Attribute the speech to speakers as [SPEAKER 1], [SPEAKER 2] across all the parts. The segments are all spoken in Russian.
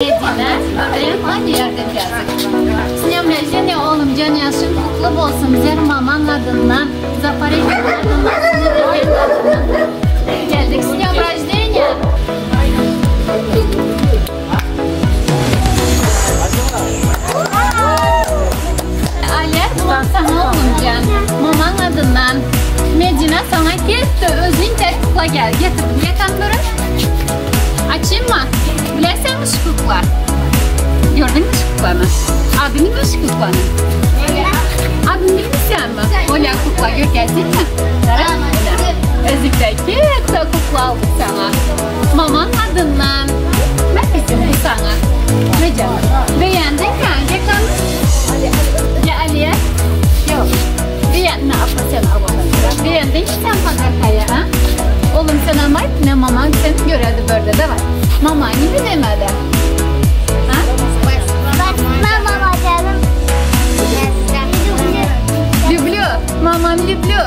[SPEAKER 1] С днем рождения, oğlum, can yaşın kutlu olsun. Güzel maman adından, Zaparij'in adından, Sınırlı'nın adından. Geldik, с днем рождения. Ali, bu sana oğlum can. Maman adından. Medine sana kesti, özün tek kukla gel. Getirdim, yakan durun. Açayım mı? Bilersen mi şu kukla? Gördün mü şu kuklanı? Adını mı şu kuklanı? Adını bilmişsen mi? Ola kukla gör geldin mi? Özükteki kukla aldık sana. Maman adından. Ne bizim bu sana? Ne canım? Beğendin mi? Yakan. Ya Aliye? Yok. Beğendin mi? Sen alalım. Beğendin mi sen pankataya? Oğlum sen ama ne maman seni göredi böyle de var. Maman gibi demedi. Ha?
[SPEAKER 2] Mama canım.
[SPEAKER 1] Люблю. Мамам люблю.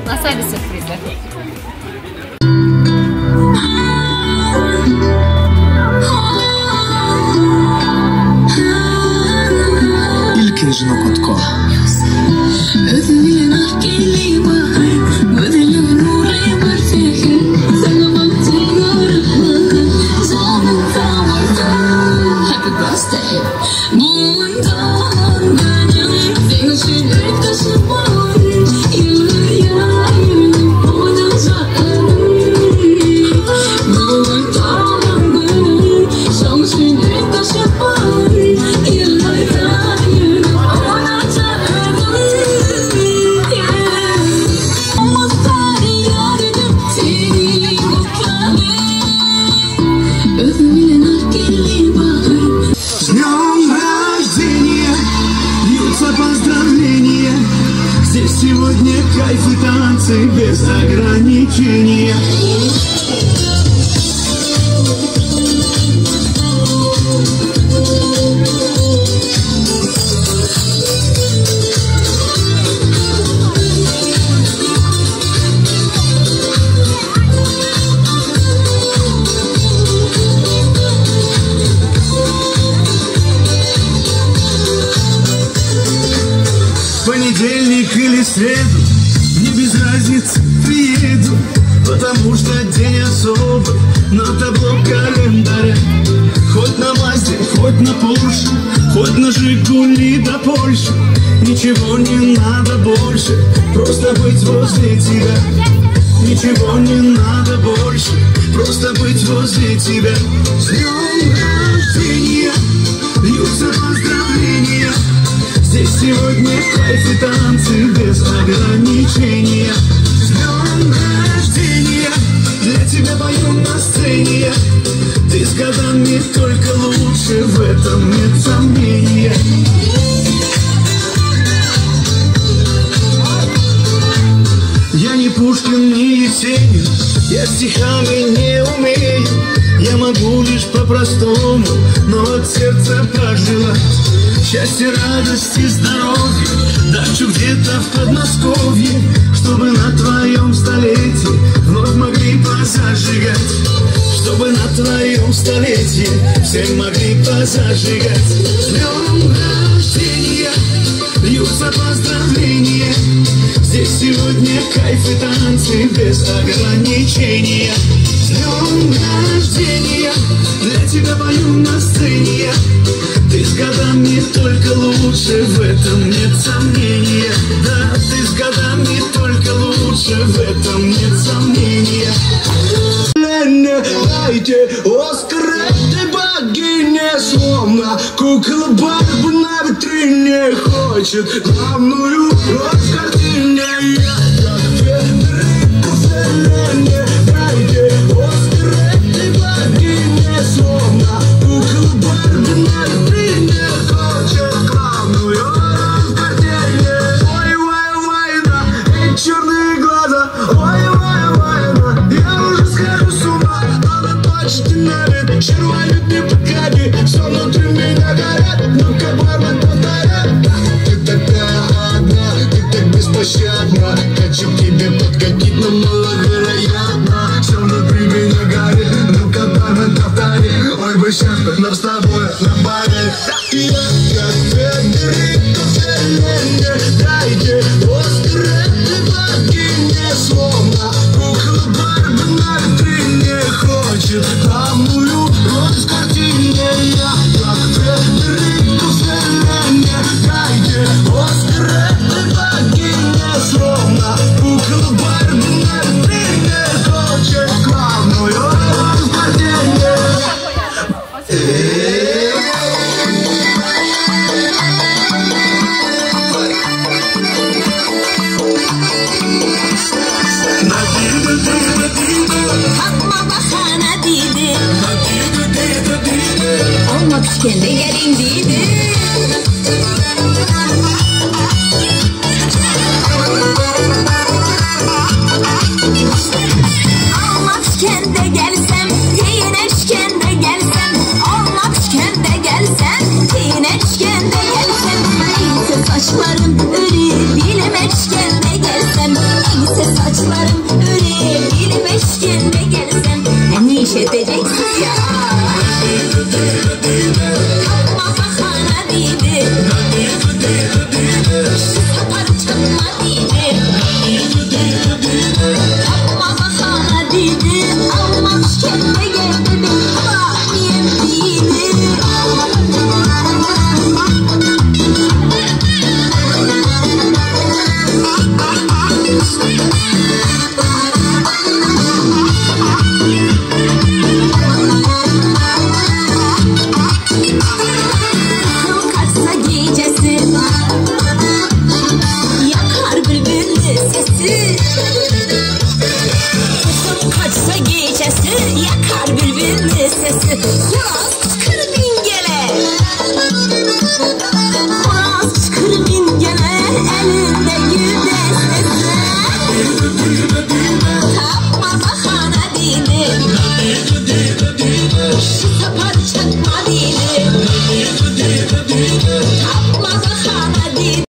[SPEAKER 1] Nasıl bir sürprizi?
[SPEAKER 3] İlk Nokotko.
[SPEAKER 4] Сегодня кайф и танцы без ограничения. Понедельник или среду, мне без разницы, приеду, потому что день особый на табло календаря. Хоть на Мазде, хоть на Порше, хоть на Жигули до Польши, ничего не надо больше, просто быть возле тебя. Ничего не надо больше, просто быть возле тебя. С днем рождения, льются поздравления. Здесь сегодня кайф и танцы без ограничения. С днем рождения, для тебя пою на сцене. Ты с годами только лучше, в этом нет сомнения. Я не Пушкин, не Есенин, я стихами не умею. Я могу лишь по-простому, но от сердца пожелать счастья, радости, здоровья, дачу где-то в Подмосковье, чтобы на твоем столетии вновь могли позажигать, чтобы на твоем столетии все могли позажигать. С днем рождения, льются поздравления. Здесь сегодня кайф и танцы без ограничения. С днем рождения, для тебя пою на сцене. Ты с годами только лучше, в этом нет сомнения. Да, ты с годами только лучше, в этом нет сомнения. Дайте оскрытой богине, словно кукла Барби на витрине, хочет главную роль в картине. Я маловероятно. Все внутри меня горит, ну катарно повтори. Ой, бы сейчас нам с тобой на баре. Я как Федерико Феллини, дайте острые богине, словно кукла Барби на витрине хочет тамую роль в картине. Я как Федерико Феллини, дайте острые богине, словно кукла Барби на витрине хочет главную роль в картине.
[SPEAKER 5] Olmak iskende yerindeydi. Olmak iskende gelsem, yine iskende gelsem. Olmak iskende gelsem, yine iskende gelsem. İyse saçlarım örü, bilime iskende gelsem. İyse saçlarım örü, bilime iskende